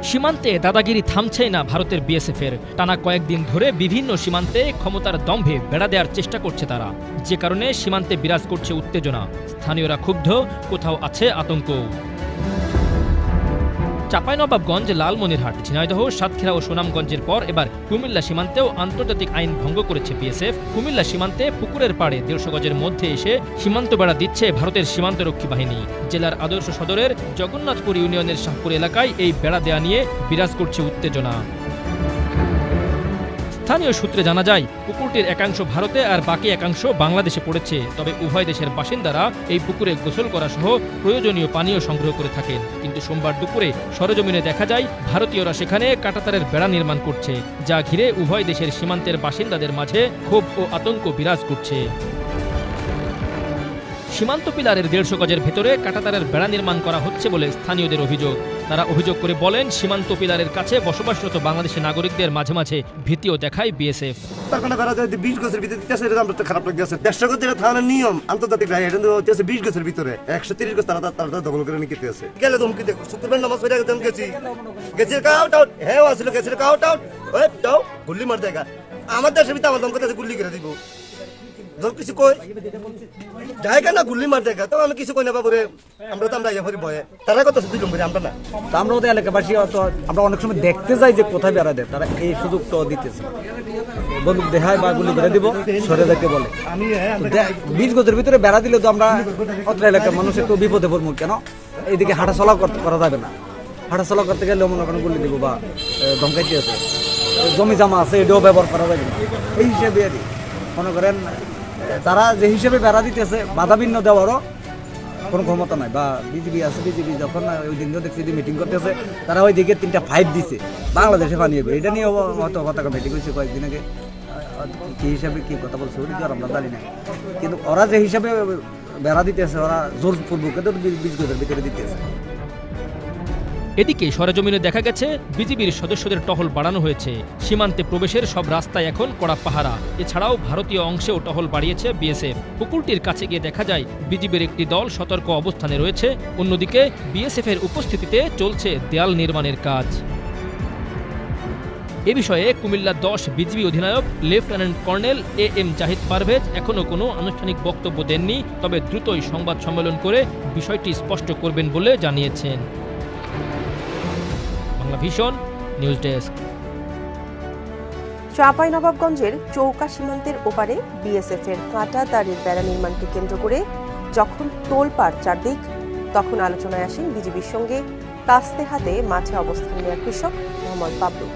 সীমান্তে দাদাগিরি থামছেই না ভারতের বিএসএফের। টানা কয়েকদিন ধরে বিভিন্ন সীমান্তে ক্ষমতার দম্ভে বেড়া দেওয়ার চেষ্টা করছে তারা, যে কারণে সীমান্তে বিরাজ করছে উত্তেজনা। স্থানীয়রা ক্ষুব্ধ, কোথাও আছে আতঙ্ক। চাঁপাইনবাবগঞ্জ, লালমনিরহাট, ঝিনাইদহ, সাতক্ষীরা ও সুনামগঞ্জের পর এবার কুমিল্লা সীমান্তেও আন্তর্জাতিক আইন ভঙ্গ করেছে বিএসএফ। কুমিল্লা সীমান্তে পুকুরের পাড়ে 150 গজের মধ্যে এসে সীমান্ত বেড়া দিচ্ছে ভারতের সীমান্তরক্ষী বাহিনী। জেলার আদর্শ সদরের জগন্নাথপুর ইউনিয়নের শাহপুর এলাকায় এই বেড়া দেয়া নিয়ে বিরাজ করছে উত্তেজনা। স্থানীয় সূত্রে জানা যায়, পুকুরটির একাংশ ভারতে আর বাকি একাংশ বাংলাদেশে পড়েছে। তবে উভয় দেশের বাসিন্দারা এই পুকুরে গোসল করা সহ প্রয়োজনীয় পানীয় সংগ্রহ করে থাকেন। কিন্তু সোমবার দুপুরে সরেজমিনে দেখা যায় ভারতীয়রা সেখানে কাঁটাতারের বেড়া নির্মাণ করছে, যা ঘিরে উভয় দেশের সীমান্তের বাসিন্দাদের মাঝে ক্ষোভ ও আতঙ্ক বিরাজ করছে। সীমান্ত পিলারের 150 গজের ভেতরে কাঁটাতারের বেড়া নির্মাণ করা হচ্ছে বলে স্থানীয়দের অভিযোগ। তারা অভিযোগ করে বলেন, সীমান্ত পিলারের কাছে বসবাসরত বাংলাদেশি নাগরিকদের মাঝে মাঝে ভীতিও দেখায় বিএসএফ। তার কারণে বেড়া যদি 20 গজের ভিতরে দিতেছে, এটা আমরা তো খারাপ লাগতেছে। 150 গজ যেটা থানার নিয়ম আন্তর্জাতিক রায়, এটা হচ্ছে 20 গজের ভিতরে 130 গজ তারা দখল করে নিতে আছে। গেলে ধমকি দেখো, শুক্রবার নামাজ পড়ে একদম গেছি কাউট আউট, হ্যাঁ আসলে গেছিল কাউট আউট, ওই দাও গুল্লি মার দেখা। আমার দেশের ভিতরে আমার দমকে গুল্লি করে দিব। যখন কিছু কই জায়গা না গুল্লি মার দেখা, তো আমি কিছু কই না বাবুরে, আমরা তো আমরা ইয়া ভয়ে তারা কত দুই নম্বরে আমরা না। তো আমরা ওদের এলাকাবাসী আমরা অনেক সময় দেখতে যাই যে কোথায় বেড়া দেয়, তারা এই সুযোগটা দিতেছে। বন্দুক দেখায় বা গুলি করে দিব, সরে দেখতে বলে। 20 গজের ভিতরে বেড়া দিলে তো আমরা অত্র এলাকার মানুষ একটু বিপদে পড়বো। কেন এইদিকে হাঁটাচলা করা যাবে না, হাঁটাচলা করতে গেলে মনে করেন গুলি দিব বা ধমকাইতে আছে, জমি জামা আছে, এটাও ব্যবহার করা যাবে না। এই হিসেবে মনে করেন তারা যে হিসেবে বেড়া দিতেছে, বাধা বিঘ্ন দেওয়ারও কোনো ক্ষমতা নাই। বা বিজেপি আছে, বিজেপি যখন ওই দিন দেখছি যে মিটিং করতেছে, তারা ওই দিকে 3টা 5 দিছে বাংলাদেশে বানিয়ে। এটা নিয়ে হয়তো কথা মিটিং হয়েছে কয়েকদিন আগে, কী হিসাবে কী কথা বলছে ওই আর আমরা জানি না। কিন্তু ওরা যে হিসাবে বেড়া দিতেছে, ওরা জোরপূর্বক 20 গজের ভিতরে দিতেছে। এদিকে সরেজমিনে দেখা গেছে বিজিবির সদস্যদের টহল বাড়ানো হয়েছে। সীমান্তে প্রবেশের সব রাস্তায় এখন কড়া পাহারা। এছাড়াও ভারতীয় অংশেও টহল বাড়িয়েছে বিএসএফ। পুকুরটির কাছে গিয়ে দেখা যায় বিজিবির একটি দল সতর্ক অবস্থানে রয়েছে। অন্যদিকে বিএসএফ এর উপস্থিতিতে চলছে দেয়াল নির্মাণের কাজ। এ বিষয়ে কুমিল্লা 10 বিজিবি অধিনায়ক lieutenant colonel AM Zahid Parvez এখনও কোনো আনুষ্ঠানিক বক্তব্য দেননি। তবে দ্রুতই সংবাদ সম্মেলন করে বিষয়টি স্পষ্ট করবেন বলে জানিয়েছেন। Vision news desk. চাঁপাইনবাবগঞ্জের চৌকা সীমান্তের ওপারে বিএসএফ এর কাঁটাতারের বেড়া নির্মাণকে কেন্দ্র করে যখন তোলপাড় চারদিক, তখন আলোচনায় আসেন বিজিবির সঙ্গে কাস্তে হাতে মাঠে অবস্থান নেওয়া কৃষক মোহাম্মদ বাবলু।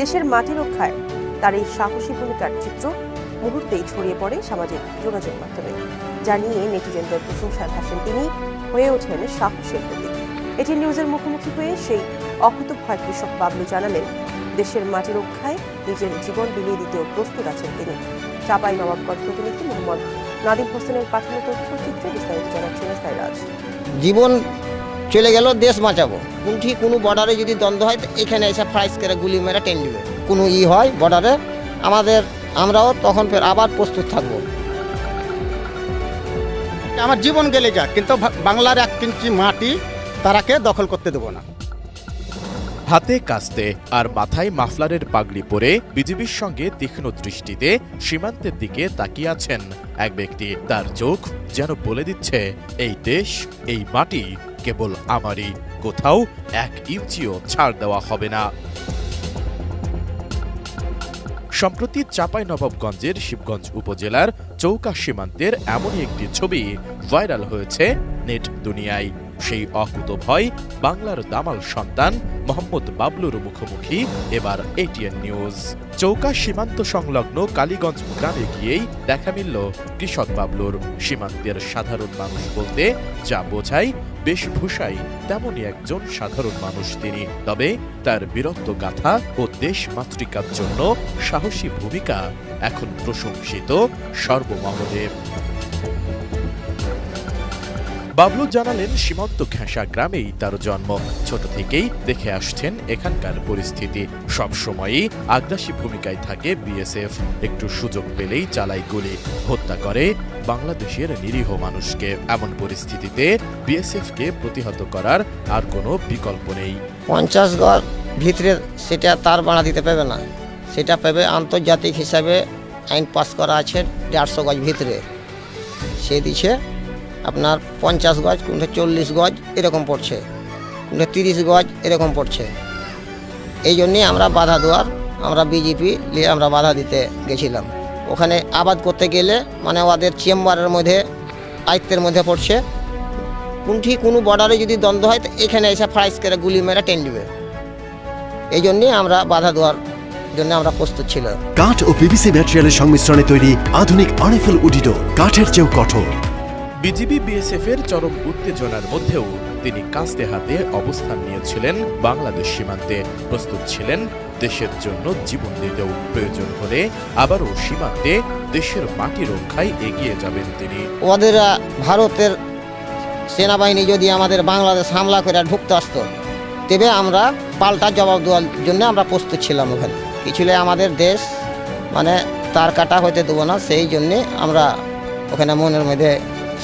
দেশের মাটি রক্ষায় তার এই সাহসী ভূমিকার চিত্র মুহূর্তেই ছড়িয়ে পড়ে সামাজিক যোগাযোগ মাধ্যমে, যা নিয়ে নেটিজেনদের প্রশংসায় ভাসেন তিনি, হয়ে ওঠেন সাহসের প্রতীক। এটি নিউজের মুখোমুখি হয়ে সেই অকুতোভয় কৃষক বাবলু জানালেন, দেশের মাটি রক্ষায় নিজের জীবন বিলিয়ে দিতেও প্রস্তুত আছেন তিনি। চাঁপাইনবাবগঞ্জ প্রতিনিধি মোহাম্মদ নাদিম হোসেনের পাঠানো তথ্যচিত্রে বিস্তারিত জানাচ্ছেন সাইরাজ। জীবন চলে গেল, দেশ বাঁচাবো। কোনো বর্ডারে যদি দ্বন্দ্ব হয়, এখানে এসে ফ্রাইস করে গুলি মেরে টেন দিবে। কোনো হয় বর্ডারে, আমরাও তখন ফের আবার প্রস্তুত থাকবো। আমার জীবন গেলে যাক, কিন্তু বাংলার 1 ইঞ্চি মাটি তারাকে দখল করতে দেবো না। হাতে কাস্তে আর মাথায় মাফলারের পাগড়ি পরে বিজিবির সঙ্গে তীক্ষ্ণ দৃষ্টিতে সীমান্তের দিকে তাকিয়ে আছেন এক ব্যক্তি। তার চোখ যেন বলে দিচ্ছে, এই দেশ, এই মাটি কেবল আমারই, কোথাও 1 ইঞ্চিও ছাড় দেওয়া হবে না। সম্প্রতি চাঁপাইনবাবগঞ্জের শিবগঞ্জ উপজেলার চৌকা সীমান্তের এমনই একটি ছবি ভাইরাল হয়েছে নেট দুনিয়ায়। সেই অকুতোভয় বাংলার দামাল সন্তান মোহাম্মদ বাবলুর মুখোমুখি এবার ATN নিউজ। চৌকা সীমান্ত সংলগ্ন কালীগঞ্জ গ্রামে গিয়েই দেখা মিলল কৃষক বাবলুর। সীমান্তের সাধারণ মানুষ বলতে যা বোঝায়, বেশভূষায় তেমনই একজন সাধারণ মানুষ তিনি। তবে তার বীরত্ব গাথা ও দেশ মাতৃকার জন্য সাহসী ভূমিকা এখন প্রশংসিত সর্বমহলে। বাবলু জানালেন, সীমান্ত ঘেঁষা গ্রামেই তার জন্ম। ছোট থেকেই দেখে আসছেন এখানকার পরিস্থিতি। সবসময়ই আগ্রাসী ভূমিকায় থাকে বিএসএফ। একটু সুযোগ পেলেই চালায় গুলি, হত্যা করে বাংলাদেশের নিরীহ মানুষকে। এমন পরিস্থিতিতে বিএসএফকে প্রতিহত করার আর কোনো বিকল্প নেই। 50 গজ ভিতরে সেটা তার বাড়া দিতে পারবে না, সেটা পাবে আন্তর্জাতিক হিসাবে আইন পাস করা আছে 150 গজ ভিতরে, সে দিচ্ছে আপনার 50 গজ, কোনটা 40 গজ এরকম পড়ছে, কোনটা 30 গজ এরকম পড়ছে। এই জন্যই আমরা বাধা দেওয়ার, আমরা বিজেপি নিয়ে আমরা বাধা দিতে গেছিলাম। ওখানে আবাদ করতে গেলে মানে ওদের চেম্বারের মধ্যে আয়ত্তের মধ্যে পড়ছে, কোনো বর্ডারে যদি দ্বন্দ্ব হয় তো এখানে এসে ফ্রাইস করে গুলি মেরে টেন দিবে। এই জন্যই আমরা বাধা দেওয়ার জন্য আমরা প্রস্তুত ছিল। কাঠ ও পিভিসি ম্যাটেরিয়ালের সংমিশ্রণে তৈরি আধুনিক আরএফএল উডিডো কাঠের চেয়েও কঠোর। বিজিবি বিএসএফ এর চরম উত্তেজনার মধ্যেও তিনি কাস্তে হাতে অবস্থান নিয়েছিলেন বাংলাদেশ সীমান্তে, প্রস্তুত ছিলেন দেশের জন্য জীবন দিতেও, প্রয়োজন হলে আবারও সীমান্তে দেশের মাটি রক্ষায় এগিয়ে যাবেন তিনি। ওদের ভারতের সেনাবাহিনী যদি আমাদের বাংলাদেশ হামলা করে ঢুকতে আসতো, তবে আমরা পাল্টা জবাব দেওয়ার জন্য আমরা প্রস্তুত ছিলাম। ওখানে কিছুলে আমাদের দেশ মানে তার কাটা হইতে দেবো না, সেই জন্যে আমরা ওখানে মনের মধ্যে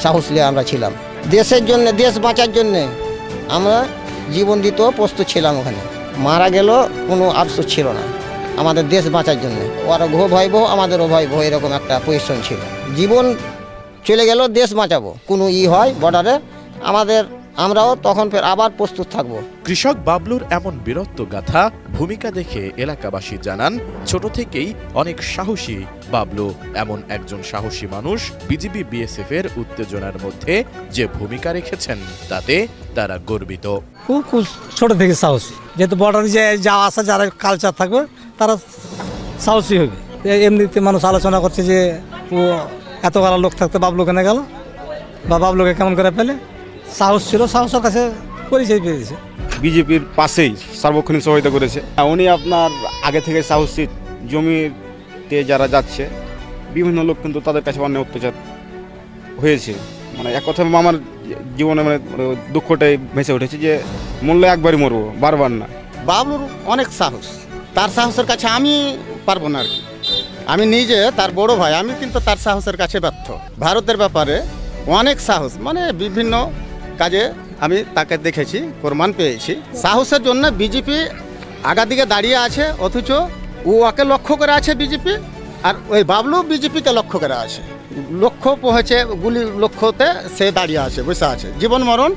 সাহস নিয়ে আমরা ছিলাম। দেশের জন্য, দেশ বাঁচার জন্যে আমরা জীবন দিতেও প্রস্তুত ছিলাম। ওখানে মারা গেল কোনো আফসোস ছিল না, আমাদের দেশ বাঁচার জন্যে। ওরা ভয় ভয়, আমাদেরও ভয় ভয়, এরকম একটা পজিশন ছিল। জীবন চলে গেল, দেশ বাঁচাবো, কোনো হয় বর্ডারে আমরাও তখন ফের আবার প্রস্তুত থাকবো। কৃষক বাবলুর এমন বীরত্ব গাথা ভূমিকা দেখে এলাকাবাসী জানান, ছোট থেকেই অনেক সাহসী বাবলু এমন একজন সাহসী মানুষ বিজিবি বিএসএফ এর উত্তেজনার মধ্যে যে ভূমিকা রেখেছেন তাতে তারা গর্বিত। খুব ছোট থেকে সাহসী, যেহেতু বর্ডারে যে যাওয়া আসা যারা কালচার থাকবে তারা সাহসী হবে। এমনিতে মানুষ আলোচনা করছে যে ও এত গালা লোক থাকতে বাবলু কেন গেল বা বাবলুকে কেমন করে পেলে, সাহস ছিল, সাহসের কাছে পরিচয় পেয়েছে। বিজেপির পাশেই সার্বক্ষণিক সহায়তা করেছে উনি। আপনার আগে থেকে সাহসী, জমিতে যারা যাচ্ছে বিভিন্ন লোক কিন্তু তাদের কাছে অনেক অত্যাচার হয়েছে। মানে এক কথা আমার জীবনে মানে দুঃখটাই ভেসে উঠেছে যে মূল্য একবারই মরবো, বারবার না। বাবলুর অনেক সাহস, তার সাহসের কাছে আমি পারবো না আর কি। আমি নিজে তার বড় ভাই, আমি কিন্তু তার সাহসের কাছে ব্যর্থ। ভারতের ব্যাপারে অনেক সাহস, মানে বিভিন্ন কাজে আমি তাকে দেখেছি, প্রমাণ পেয়েছি। সাহসের জন্য বিজেপি আগা দিকে দাঁড়িয়ে আছে, অথচ ওকে লক্ষ্য করে আছে বিজেপি, আর ওই বাবলু বিজেপিকে লক্ষ্য করে আছে। লক্ষ্য পৌঁছে গুলি লক্ষ্যতে সে দাঁড়িয়ে আছে, বসে আছে, জীবন মরণ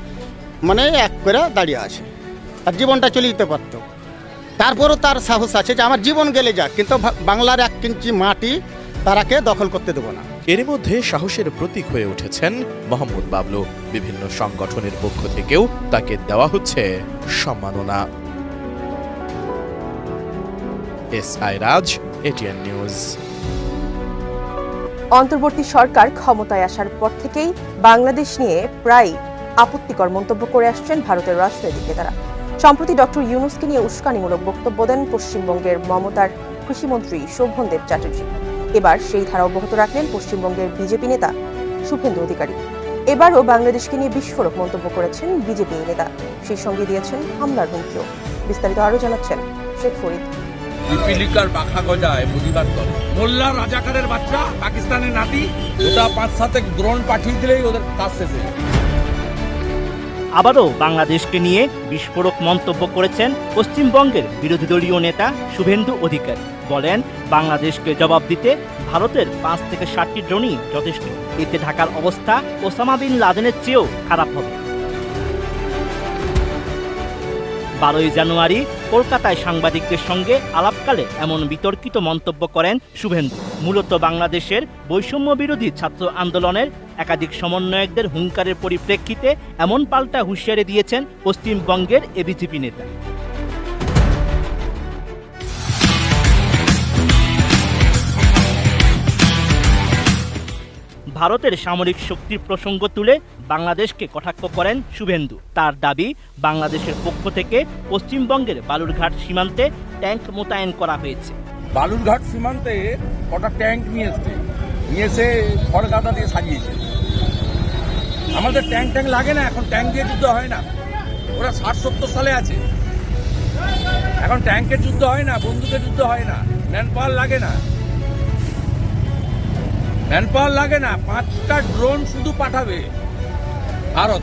মানে এক করে দাঁড়িয়ে আছে। আর জীবনটা চলে যেতে পারত, তারপরও তার সাহস আছে যে আমার জীবন গেলে যাক, কিন্তু বাংলার 1 ইঞ্চি মাটি তারাকে দখল করতে দেবো না। এর মধ্যে সাহসের প্রতীক হয়ে উঠেছেন মোহাম্মদ বাবলু। বিভিন্ন সংগঠনের পক্ষ থেকেও তাকে দেওয়া হচ্ছে সম্মাননা। এসআই রাজ, এটিএন নিউজ। অন্তর্বর্তী সরকার ক্ষমতায় আসার পর থেকেই বাংলাদেশ নিয়ে প্রায় আপত্তিকর মন্তব্য করে আসছেন ভারতের রাজনৈতিক নেতারা। সম্প্রতি ডক্টর ইউনূসকে নিয়ে উস্কানিমূলক বক্তব্য দেন পশ্চিমবঙ্গের মমতার কৃষিমন্ত্রী শোভনদেব চ্যাটার্জি। এবার সেই ধারা অব্যাহত রাখলেন পশ্চিমবঙ্গের বিজেপি নেতা শুভেন্দু অধিকারী। এবারও বাংলাদেশকে নিয়ে বিস্ফোরক মন্তব্য করেছেন বিজেপি নেতা, সেই সঙ্গে দিয়েছেন হামলার হুমকিও। বিস্তারিত আরও জানাচ্ছেন শেখ ফরিদ। পিপিলিকার পাখা গজায় প্রতিবাদ করে। মোল্লা রাজাকারের বাচ্চা, পাকিস্তানের নাতি, ওটা 5-7 ড্রোন পাঠিয়ে দিলেই ওদের কাজ শেষে। আবারও বাংলাদেশকে নিয়ে বিস্ফোরক মন্তব্য করেছেন পশ্চিমবঙ্গের বিরোধী দলীয় নেতা শুভেন্দু অধিকারী। বলেন, বাংলাদেশকে জবাব দিতে ভারতের 5 থেকে 7টি ড্রোনই যথেষ্ট। এতে ঢাকার অবস্থা ওসামা বিন লাদেনের চেয়েও খারাপ হবে। 12ই জানুয়ারি কলকাতায় সাংবাদিকদের সঙ্গে আলাপকালে এমন বিতর্কিত মন্তব্য করেন শুভেন্দু। মূলত বাংলাদেশের বৈষম্য বিরোধী ছাত্র আন্দোলনের একাধিক সমন্বয়কদের হুঙ্কারের পরিপ্রেক্ষিতে এমন পাল্টা হুঁশিয়ারি দিয়েছেন পশ্চিমবঙ্গের বিজেপি নেতা। ভারতের সামরিক শক্তির প্রসঙ্গ তুলে বাংলাদেশকে কটাক্ষ করেন শুভেন্দু। তার দাবি, বাংলাদেশের পক্ষ থেকে পশ্চিমবঙ্গের বালুরঘাট সীমান্তে ট্যাঙ্ক মোতায়েন করা হয়েছে। বালুরঘাট সীমান্তে কটা ট্যাঙ্ক নিয়ে এসে খড়গাদা দিয়ে সাজিয়েছে। আমাদের ট্যাঙ্ক লাগে না, এখন ট্যাঙ্ক দিয়ে যুদ্ধ হয় না। ওরা 60-70 সালে আছে, এখন ট্যাঙ্কের যুদ্ধ হয় না, বন্দুকের যুদ্ধ হয় না, ম্যানপাওয়ার লাগে না। 5টা ড্রোন শুধু পাঠাবে ভারত।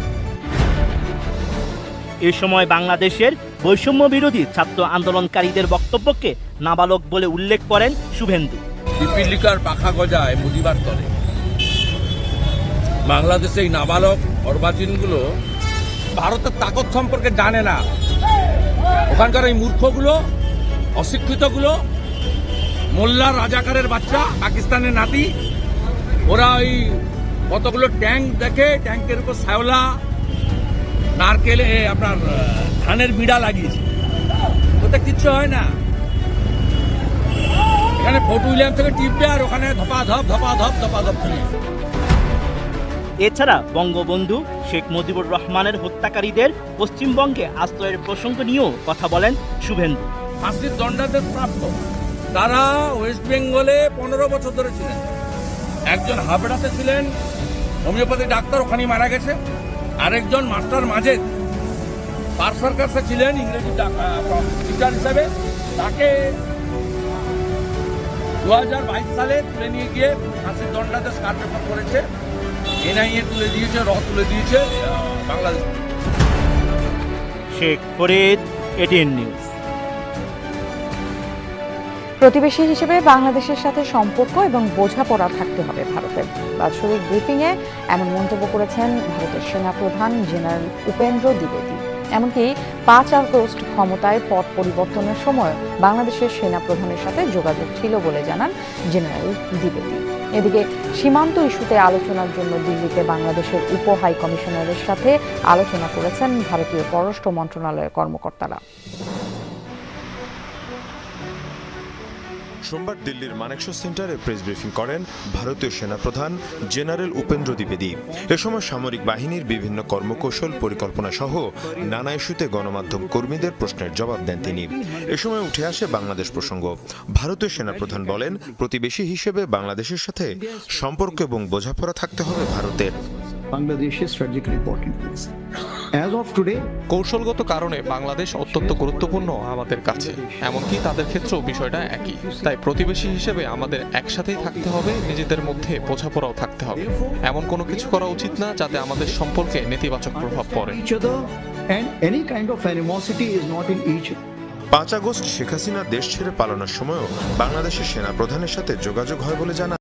এ সময় বাংলাদেশের বৈষম্য বিরোধী ছাত্র আন্দোলনকারীদের বক্তব্যকে নাবালক বলে উল্লেখ করেন শুভেন্দু। পিপিলিকার পাখা গজায় মুদিবার তলে। বাংলাদেশে এই নাবালক অর্বাচীনগুলো ভারতের তাকত সম্পর্কে জানে না। ওখানকার এই মূর্খগুলো, অশিক্ষিতগুলো, মোল্লা রাজাকারের বাচ্চা, পাকিস্তানের নাতি, ওরা ওই কতগুলো ট্যাঙ্ক দেখে, ট্যাঙ্কের উপর শ্যাওলা, নারকেলে আপনার ধানের বিড়া লাগিয়েছে। ওতে কিচ্ছু হয় না। এখানে ফোর্ট উইলিয়াম থেকে টিপবে আর ওখানে ধপাধপ ধপাধপ ধপাধপ চলে। এছাড়া বঙ্গবন্ধু শেখ মুজিবুর রহমানের হত্যাকারীদের পশ্চিমবঙ্গে আশ্রয়ের প্রসঙ্গ নিয়েও কথা বলেন শুভেন্দু। ফাঁসির দণ্ডাদেশ প্রাপ্ত তারা ওয়েস্ট বেঙ্গলে 15 বছর ধরে ছিলেন। একজন হাবড়াতে ছিলেন, হোমিওপ্যাথি ডাক্তার, ওখানেই মারা গেছে। আরেকজন মাস্টার মাজেদ পার সার্কাসে ছিলেন, ইংরেজি টিচার হিসাবে। তাকে 2022 সালে তুলে নিয়ে গিয়ে ফাঁসির দণ্ডাদেশ কার্যকর করেছে। এনআইএ তুলে দিয়েছে, তুলে দিয়েছে বাংলাদেশ। Sheikh Farid, ATN News. প্রতিবেশী হিসেবে বাংলাদেশের সাথে সম্পর্ক এবং বোঝাপড়া থাকতে হবে ভারতের। বাৎসরিক ব্রিফিংয়ে এমন মন্তব্য করেছেন ভারতের সেনাপ্রধান জেনারেল উপেন্দ্র দ্বিবেদী। এমনকি 5 আগস্ট ক্ষমতায় পট পরিবর্তনের সময় বাংলাদেশের সেনাপ্রধানের সাথে যোগাযোগ ছিল বলে জানান জেনারেল দ্বিবেদী। এদিকে সীমান্ত ইস্যুতে আলোচনার জন্য দিল্লিতে বাংলাদেশের উপ হাই কমিশনারের সাথে আলোচনা করেছেন ভারতীয় পররাষ্ট্র মন্ত্রণালয়ের কর্মকর্তারা। সোমবার দিল্লির মানেকশ সেন্টারে প্রেস ব্রিফিং করেন ভারতীয় সেনাপ্রধান জেনারেল উপেন্দ্র দ্বিবেদী। এ সময় সামরিক বাহিনীর বিভিন্ন কর্মকৌশল, পরিকল্পনা সহ নানা ইস্যুতে গণমাধ্যম কর্মীদের প্রশ্নের জবাব দেন তিনি। এ সময় উঠে আসে বাংলাদেশ প্রসঙ্গ। ভারতীয় সেনাপ্রধান বলেন, প্রতিবেশী হিসেবে বাংলাদেশের সাথে সম্পর্ক এবং বোঝাপড়া থাকতে হবে ভারতের। কৌশলগত কারণে বাংলাদেশ অত্যন্ত গুরুত্বপূর্ণ আমাদের কাছে, এমনকি তাদের ক্ষেত্রেও বিষয়টা একই। তাই প্রতিবেশী হিসেবে আমাদের একসাথেই থাকতে হবে, নিজেদের মধ্যে বোঝাপড়াও থাকতে হবে। এমন কোনো কিছু করা উচিত না যাতে আমাদের সম্পর্কে নেতিবাচক প্রভাব পড়ে। 5 আগস্ট শেখ হাসিনা দেশ ছেড়ে পালানোর সময়ও বাংলাদেশের সেনাপ্রধানের সাথে যোগাযোগ হয় বলে জানান